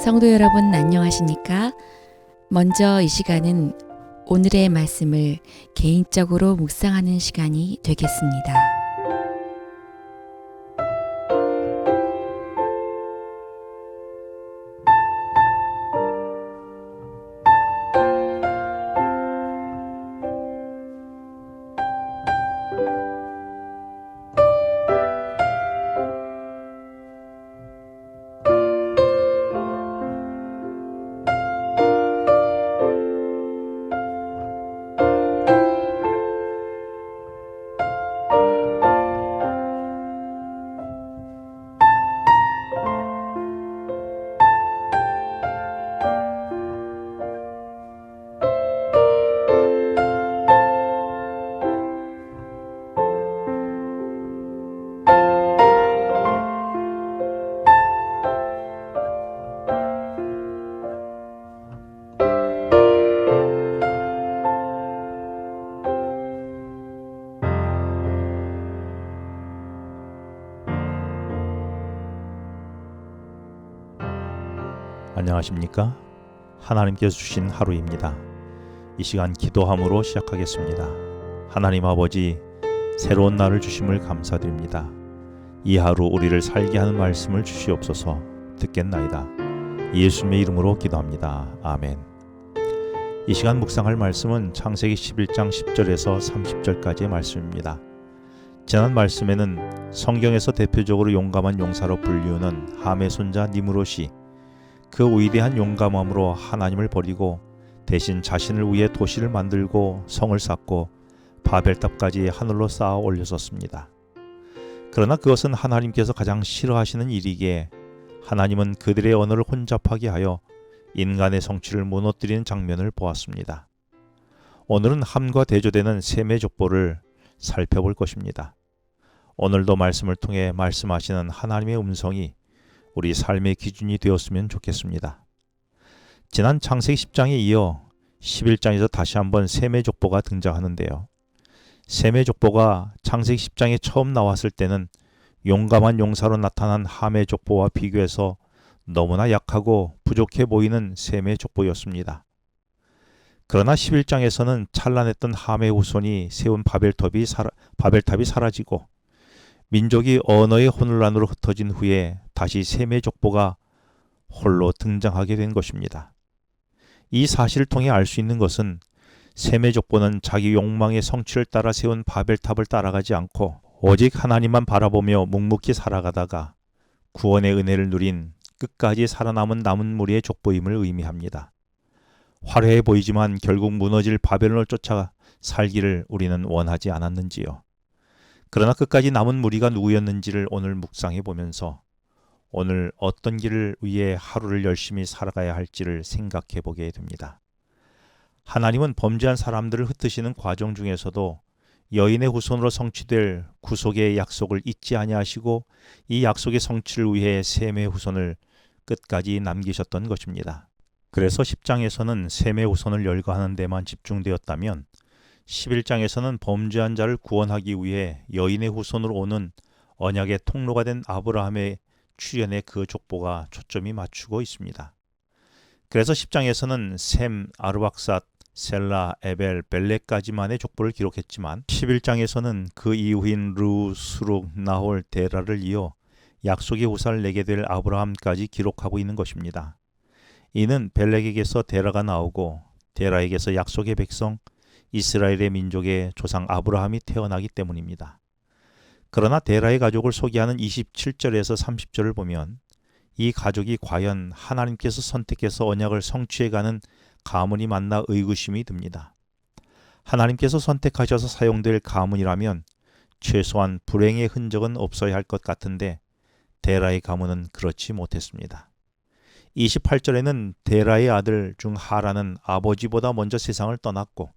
성도 여러분 안녕하십니까? 먼저 이 시간은 오늘의 말씀을 개인적으로 묵상하는 시간이 되겠습니다. 안녕하십니까? 하나님께서 주신 하루입니다. 이 시간 기도함으로 시작하겠습니다. 하나님 아버지, 새로운 날을 주심을 감사드립니다. 이 하루 우리를 살게 하는 말씀을 주시옵소서. 듣겠나이다. 예수님의 이름으로 기도합니다. 아멘. 이 시간 묵상할 말씀은 창세기 11장 10절에서 30절까지의 말씀입니다. 지난 말씀에는 성경에서 대표적으로 용감한 용사로 불리우는 함의 손자 니므롯이 그 위대한 용감함으로 하나님을 버리고 대신 자신을 위해 도시를 만들고 성을 쌓고 바벨탑까지 하늘로 쌓아 올렸었습니다. 그러나 그것은 하나님께서 가장 싫어하시는 일이기에 하나님은 그들의 언어를 혼잡하게 하여 인간의 성취를 무너뜨리는 장면을 보았습니다. 오늘은 함과 대조되는 셈의 족보를 살펴볼 것입니다. 오늘도 말씀을 통해 말씀하시는 하나님의 음성이 우리 삶의 기준이 되었으면 좋겠습니다. 지난 창세기 10장에 이어 11장에서 다시 한번 셈의 족보가 등장하는데요. 셈의 족보가 창세기 10장에 처음 나왔을 때는 용감한 용사로 나타난 함의 족보와 비교해서 너무나 약하고 부족해 보이는 셈의 족보였습니다. 그러나 11장에서는 찬란했던 함의 후손이 세운 바벨탑이 사라지고 민족이 언어의 혼란으로 흩어진 후에 다시 셈의 족보가 홀로 등장하게 된 것입니다. 이 사실을 통해 알 수 있는 것은 셈의 족보는 자기 욕망의 성취를 따라 세운 바벨탑을 따라가지 않고 오직 하나님만 바라보며 묵묵히 살아가다가 구원의 은혜를 누린 끝까지 살아남은 남은 무리의 족보임을 의미합니다. 화려해 보이지만 결국 무너질 바벨론을 쫓아 살기를 우리는 원하지 않았는지요. 그러나 끝까지 남은 무리가 누구였는지를 오늘 묵상해 보면서 오늘 어떤 길을 위해 하루를 열심히 살아가야 할지를 생각해 보게 됩니다. 하나님은 범죄한 사람들을 흩으시는 과정 중에서도 여인의 후손으로 성취될 구속의 약속을 잊지 아니하시고 이 약속의 성취를 위해 셈의 후손을 끝까지 남기셨던 것입니다. 그래서 10장에서는 셈의 후손을 열거하는 데만 집중되었다면 11장에서는 범죄한 자를 구원하기 위해 여인의 후손으로 오는 언약의 통로가 된 아브라함의 출현에 그 족보가 초점이 맞추고 있습니다. 그래서 10장에서는 셈, 아르박삿, 셀라, 에벨, 벨렉까지만의 족보를 기록했지만 11장에서는 그 이후인 루, 수룩, 나홀, 데라를 이어 약속의 후사를 내게 될 아브라함까지 기록하고 있는 것입니다. 이는 벨렉에게서 데라가 나오고 데라에게서 약속의 백성 이스라엘의 민족의 조상 아브라함이 태어나기 때문입니다. 그러나 데라의 가족을 소개하는 27절에서 30절을 보면 이 가족이 과연 하나님께서 선택해서 언약을 성취해가는 가문이 맞나 의구심이 듭니다. 하나님께서 선택하셔서 사용될 가문이라면 최소한 불행의 흔적은 없어야 할 것 같은데 데라의 가문은 그렇지 못했습니다. 28절에는 데라의 아들 중 하라는 아버지보다 먼저 세상을 떠났고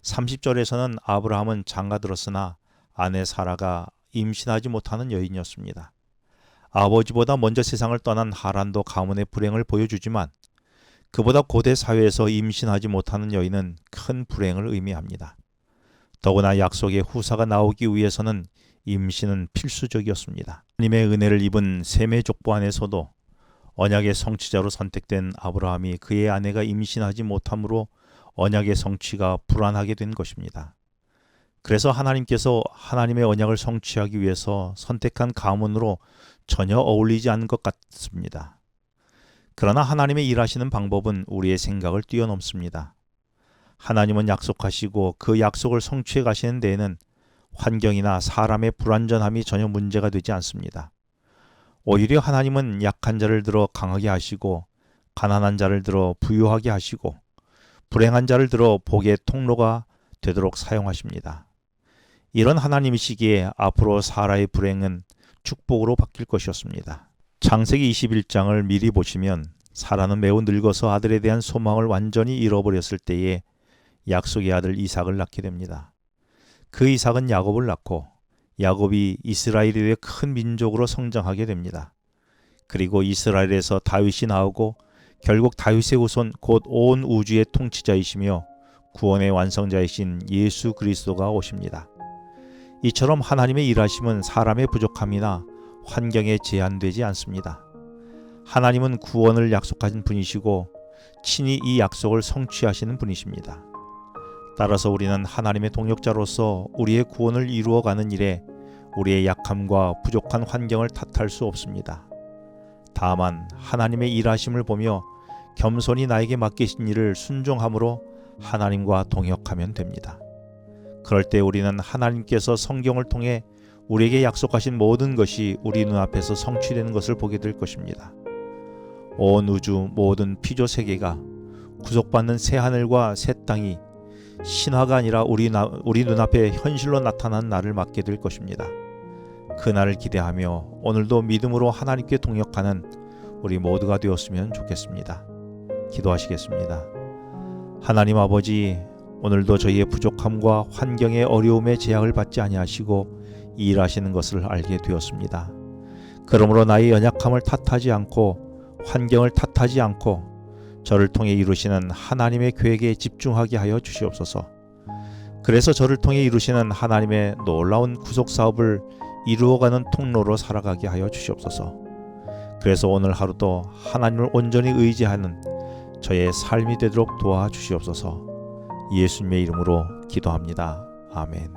30절에서는 아브라함은 장가들었으나 아내 사라가 임신하지 못하는 여인이었습니다. 아버지보다 먼저 세상을 떠난 하란도 가문의 불행을 보여주지만 그보다 고대 사회에서 임신하지 못하는 여인은 큰 불행을 의미합니다. 더구나 약속의 후사가 나오기 위해서는 임신은 필수적이었습니다. 하나님의 은혜를 입은 셈의 족보 안에서도 언약의 성취자로 선택된 아브라함이 그의 아내가 임신하지 못함으로 언약의 성취가 불안하게 된 것입니다. 그래서 하나님께서 하나님의 언약을 성취하기 위해서 선택한 가문으로 전혀 어울리지 않는 것 같습니다. 그러나 하나님의 일하시는 방법은 우리의 생각을 뛰어넘습니다. 하나님은 약속하시고 그 약속을 성취해 가시는 데에는 환경이나 사람의 불완전함이 전혀 문제가 되지 않습니다. 오히려 하나님은 약한 자를 들어 강하게 하시고 가난한 자를 들어 부유하게 하시고 불행한 자를 들어 복의 통로가 되도록 사용하십니다. 이런 하나님이시기에 앞으로 사라의 불행은 축복으로 바뀔 것이었습니다. 창세기 21장을 미리 보시면 사라는 매우 늙어서 아들에 대한 소망을 완전히 잃어버렸을 때에 약속의 아들 이삭을 낳게 됩니다. 그 이삭은 야곱을 낳고 야곱이 이스라엘에 대해 큰 민족으로 성장하게 됩니다. 그리고 이스라엘에서 다윗이 나오고 결국 다윗의 후손 곧 온 우주의 통치자이시며 구원의 완성자이신 예수 그리스도가 오십니다. 이처럼 하나님의 일하심은 사람의 부족함이나 환경에 제한되지 않습니다. 하나님은 구원을 약속하신 분이시고 친히 이 약속을 성취하시는 분이십니다. 따라서 우리는 하나님의 동역자로서 우리의 구원을 이루어가는 일에 우리의 약함과 부족한 환경을 탓할 수 없습니다. 다만 하나님의 일하심을 보며 겸손히 나에게 맡기신 일을 순종함으로 하나님과 동역하면 됩니다. 그럴 때 우리는 하나님께서 성경을 통해 우리에게 약속하신 모든 것이 우리 눈앞에서 성취되는 것을 보게 될 것입니다. 온 우주 모든 피조 세계가 구속받는 새 하늘과 새 땅이 신화가 아니라 우리 눈앞에 현실로 나타난 날을 맞게 될 것입니다. 그 날을 기대하며 오늘도 믿음으로 하나님께 동역하는 우리 모두가 되었으면 좋겠습니다. 기도하시겠습니다. 하나님 아버지, 오늘도 저희의 부족함과 환경의 어려움에 제약을 받지 아니하시고 일하시는 것을 알게 되었습니다. 그러므로 나의 연약함을 탓하지 않고 환경을 탓하지 않고 저를 통해 이루시는 하나님의 계획에 집중하게 하여 주시옵소서. 그래서 저를 통해 이루시는 하나님의 놀라운 구속 사업을 이루어가는 통로로 살아가게 하여 주시옵소서. 그래서 오늘 하루도 하나님을 온전히 의지하는 저의 삶이 되도록 도와주시옵소서. 예수님의 이름으로 기도합니다. 아멘.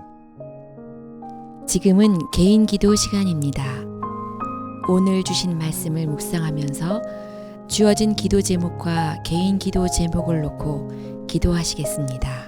지금은 개인 기도 시간입니다. 오늘 주신 말씀을 묵상하면서 주어진 기도 제목과 개인 기도 제목을 놓고 기도하시겠습니다.